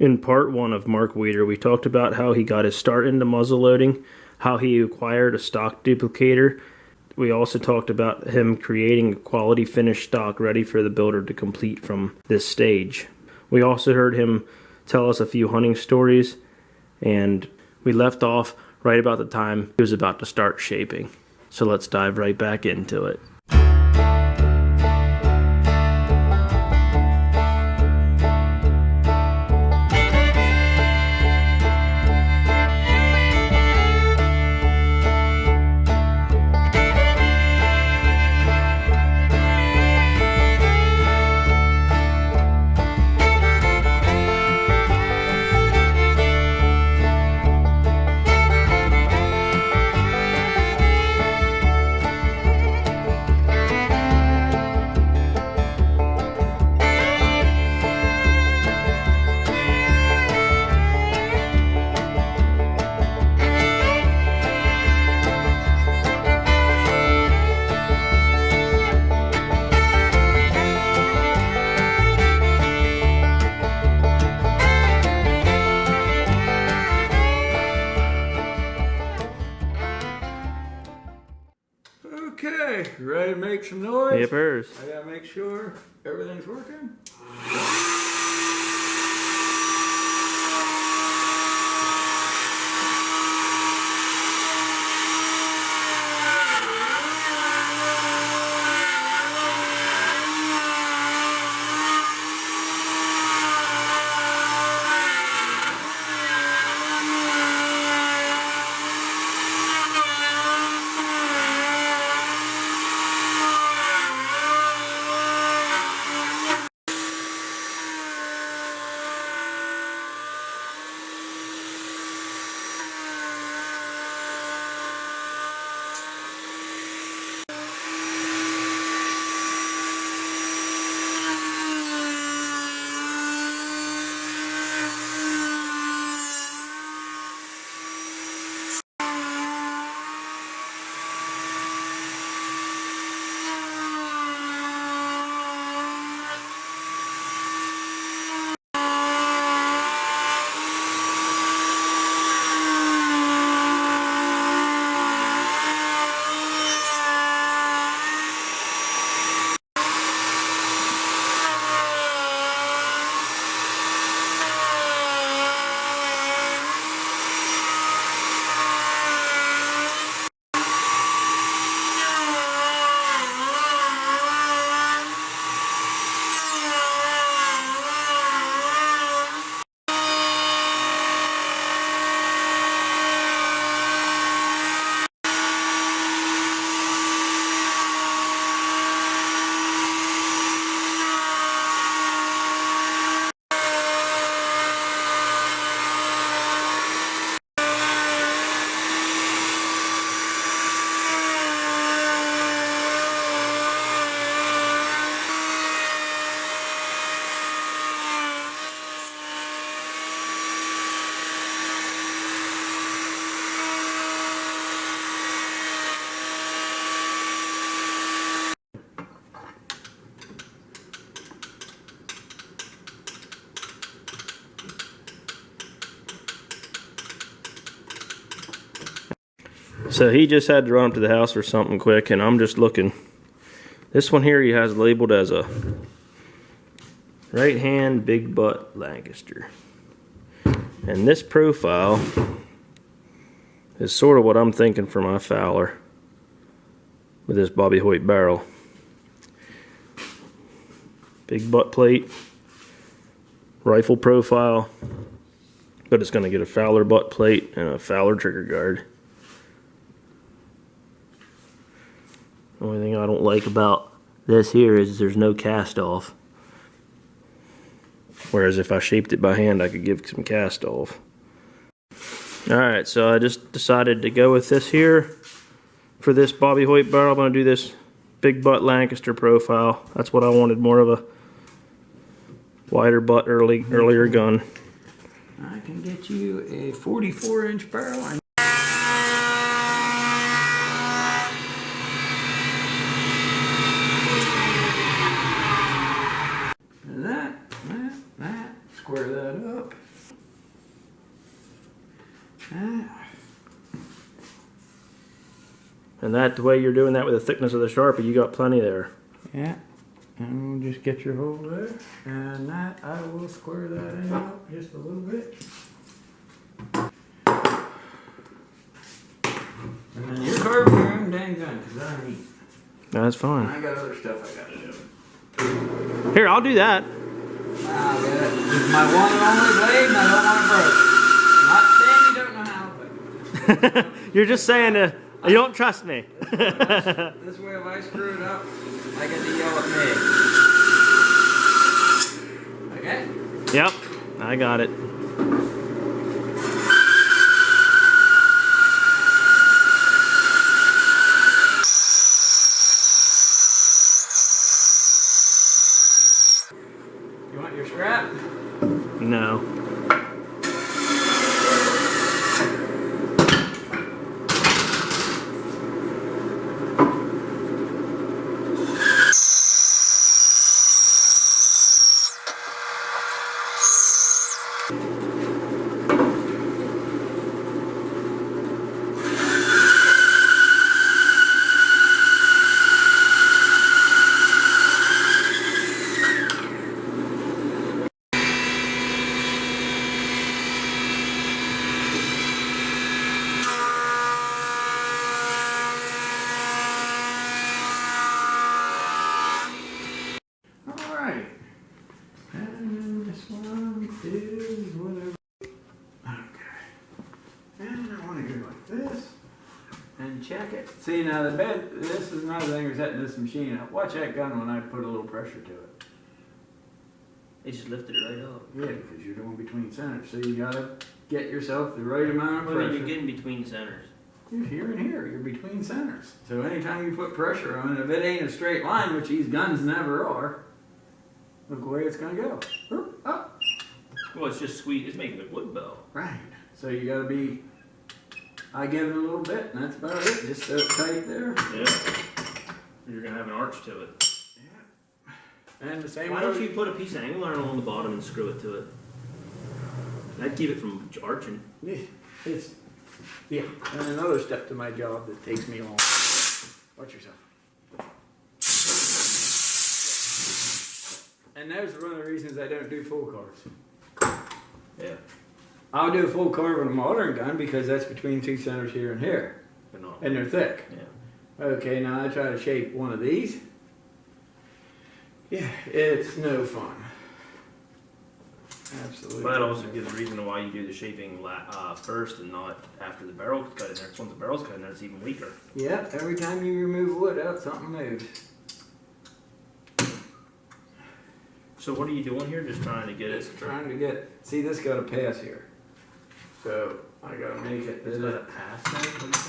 In part one of Mark Weader, we talked about how he got his start into muzzleloading, how he acquired a stock duplicator. We also talked about him creating a quality finished stock ready for the builder to complete from this stage. We also heard him tell us a few hunting stories, and we left off right about the time he was about to start shaping. So let's dive right back into it. Okay, you ready to make some noise? Yippers. I gotta make sure everything's working. So he just had to run up to the house for something quick, and I'm just looking. This one here he has labeled as a right hand big butt Lancaster. And this profile is sort of what I'm thinking for my Fowler with this Bobby Hoyt barrel. Big butt plate, rifle profile, but it's going to get a Fowler butt plate and a Fowler trigger guard. The only thing I don't like about this here is there's no cast off. Whereas if I shaped it by hand, I could give some cast off. Alright, so I just decided to go with this here. For this Bobby Hoyt barrel, I'm going to do this big butt Lancaster profile. That's what I wanted, more of a wider butt earlier gun. I can get you a 44-inch barrel. Square that up. Ah. And that the way you're doing that with the thickness of the Sharpie, you got plenty there. Yeah. And we'll just get your hole there. And that, I will square that in out just a little bit. And then you're carving your own dang gun, because I ain't. That's fine. I got other stuff I gotta do. Here, I'll do that. I got it. This is my one and only blade, and I don't want it broke. Not saying you don't know how, but. You're just saying you don't trust me. This way, if I screw it up, I get to yell at me. Okay? Yep, I got it. You want your scrap? No. Alright. And this one is whatever. Okay. And I want to go like this. And check it. See, now the bed, this is another thing we're setting this machine up. Watch that gun when I put a little pressure to it. It just lifted it right up. Yeah, because you're doing between centers. So you gotta get yourself the right amount of Well, pressure. then you're getting between centers. You're here and here. You're between centers. So anytime you put pressure on it, if it ain't a straight line, which these guns never are, look the way it's gonna go. Up. Well, it's just sweet. It's making a wood bow. Right. So you gotta be. I give it a little bit, and that's about it. Just so it's tight there. Yeah. You're gonna have an arch to it. Yeah. And the same. Why don't you put a piece of angle iron along the bottom and screw it to it? That'd keep it from arching. Yeah. It's. Yeah. And another step to my job that takes me long. Watch yourself. And those are one of the reasons I don't do full carves. Yeah. I'll do a full carve on a modern gun because that's between two centers here and here. But not. And they're thick. Yeah. Okay, now I try to shape one of these. Yeah, it's no fun. Absolutely. But that also gives a reason why you do the shaping first and not after the barrel's cut in there. Because once the barrel's cut in there, it's even weaker. Yeah, every time you remove wood out, something moves. So what are you doing here? Just trying to get it? Just trying to get, see this got to pass here. So I got to make it. It's got to pass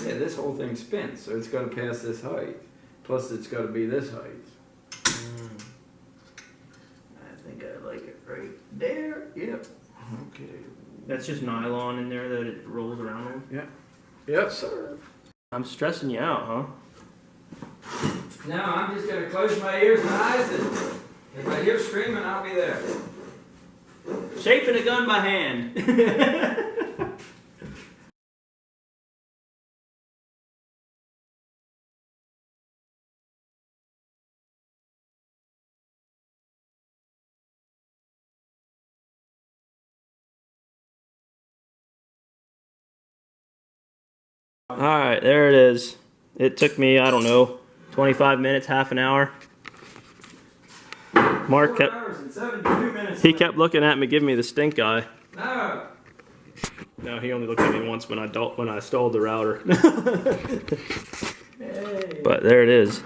then? Yeah, this whole thing spins, so it's got to pass this height. Plus it's got to be this height. I think I like it right there. Yep. Okay. That's just nylon in there that it rolls around on? Yep. Yep, sir. I'm stressing you out, huh? Now I'm just going to close my ears and eyes, and if I hear screaming, I'll be there. Shaping a gun by hand. Alright, there it is. It took me, I don't know, 25 minutes, half an hour. Mark 4 hours and 72 minutes. he kept looking at me, giving me the stink eye. No. No, he only looked at me once when I stalled the router. Hey. But there it is.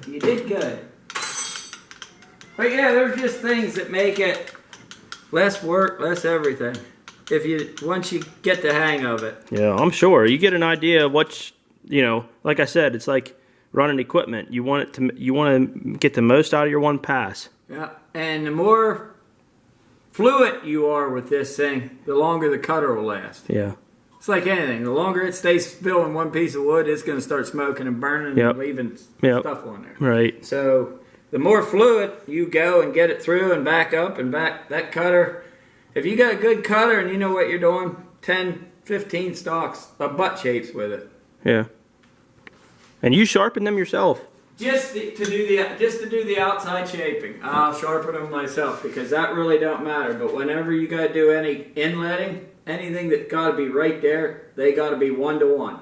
You did good. But yeah, there's just things that make it less work, less everything. Once you get the hang of it. Yeah, I'm sure. You get an idea of what's, like I said, it's like running equipment. You want to get the most out of your one pass. Yeah, and the more fluid you are with this thing, the longer the cutter will last. Yeah. It's like anything. The longer it stays still in one piece of wood, it's going to start smoking and burning and leaving stuff on there. Right. So the more fluid you go and get it through and back up and back, that cutter, if you got a good cutter and you know what you're doing, 10, 15 stalks of butt shapes with it. Yeah. And you sharpen them yourself? Just to do the outside shaping. I'll sharpen them myself because that really don't matter. But whenever you got to do any inletting, anything that's got to be right there, they got to be 1-to-1.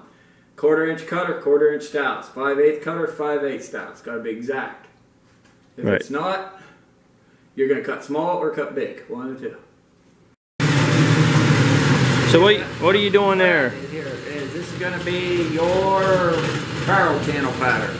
1/4 inch cutter, 1/4 inch styles. 5/8 cutter, 5/8 styles. Got to be exact. If right. It's not, you're going to cut small or cut big. 1 or 2. So what are you doing there? Here is, this is going to be your barrel channel pattern.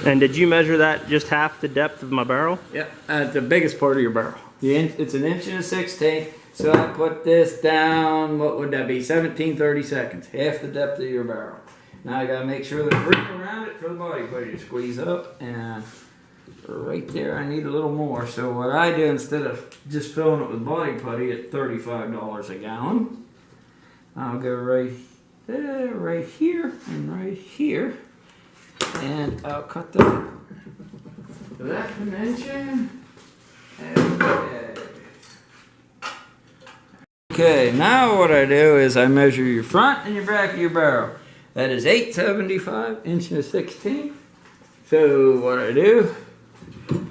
And did you measure that just half the depth of my barrel? Yep, at the biggest part of your barrel. It's 1 1/16. So I put this down, what would that be? 17/32, half the depth of your barrel. Now I gotta make sure there's room around it for the body plate to squeeze up, and right there I need a little more. So what I do, instead of just filling it with body putty at $35 a gallon, I'll go right there, right here, and right here. And I'll cut that to that dimension. Okay, now what I do is I measure your front and your back of your barrel. That is 875 1/16. So what I do, put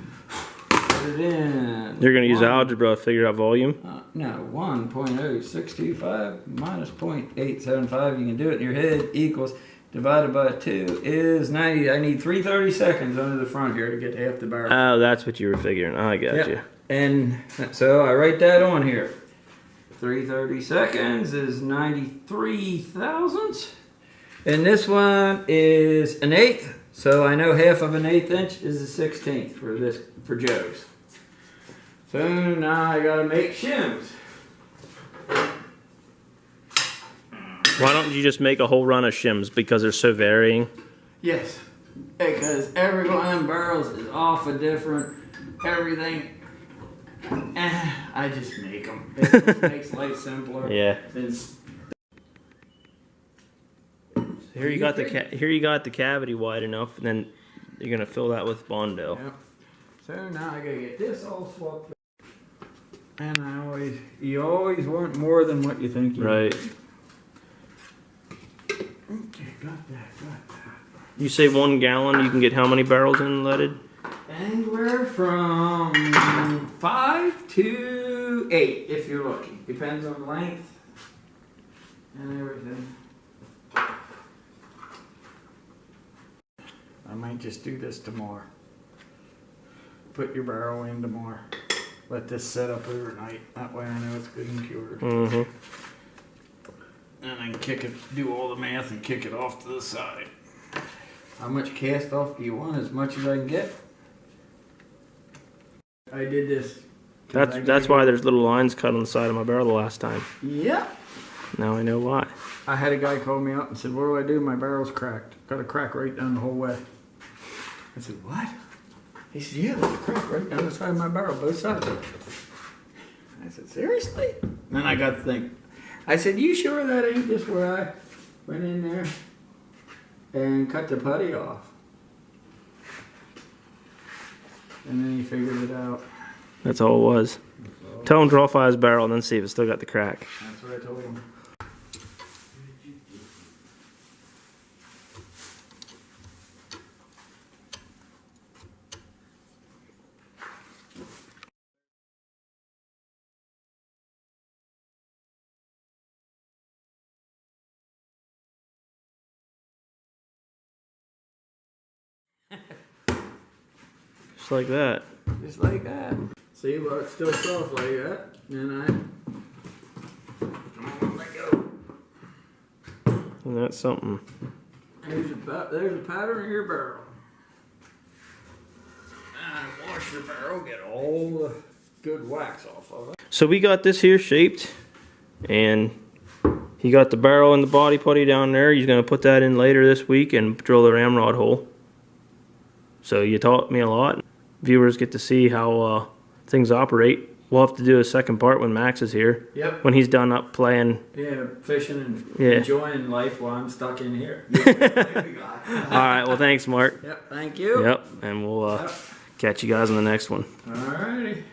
it in. You're going to use algebra to figure out volume? No, 1.0625 minus 0.875. You can do it in your head. Equals divided by 2 is 90. I need 3/32 under the front here to get half the barrel. Oh, that's what you were figuring. I got you. And so I write that on here. 3/32 is 93 thousandths. And this one is 1/8. So I know half of 1/8 inch is a 16th for Joe's. So now I gotta make shims. Why don't you just make a whole run of shims because they're so varying? Yes, because every one of them barrels is off a different everything. I just make them. It just makes life simpler. Yeah. Here you got the cavity wide enough, and then you're gonna fill that with Bondo. Yep. So now I gotta get this all swapped. And you always want more than what you think you right. need. Okay, got that. You say 1 gallon, you can get how many barrels inletted? Anywhere from 5 to 8, if you're lucky. Depends on length and everything. I might just do this tomorrow. Put your barrel in tomorrow. Let this set up overnight. That way I know it's good and cured. Mm-hmm. And I can do all the math and kick it off to the side. How much cast off do you want? As much as I can get. I did this. That's why there's little lines cut on the side of my barrel the last time. Yep. Now I know why. I had a guy call me up and said, "What do I do? My barrel's cracked. Got a crack right down the whole way." I said, "What?" He said, "Yeah, there's a crack right down the side of my barrel, both sides." I said, "Seriously?" Then I got to think. I said, "You sure that ain't just where I went in there and cut the putty off?" And then he figured it out. That's all it was. Tell him to draw his barrel and then see if it's still got the crack. That's what I told him. Just like that. Just like that. See, well, it's still soft like that. Then let go. And that's something. There's a pattern in your barrel. And wash your barrel, get all the good wax off of it. So we got this here shaped, and he got the barrel and the body putty down there. He's going to put that in later this week and drill the ramrod hole. So you taught me a lot. Viewers get to see how things operate. We'll have to do a second part when Max is here. Yep. When he's done up playing. Yeah, fishing and enjoying life while I'm stuck in here. All right. Well, thanks, Mark. Yep. Thank you. Yep. And we'll Catch you guys on the next one. Alrighty.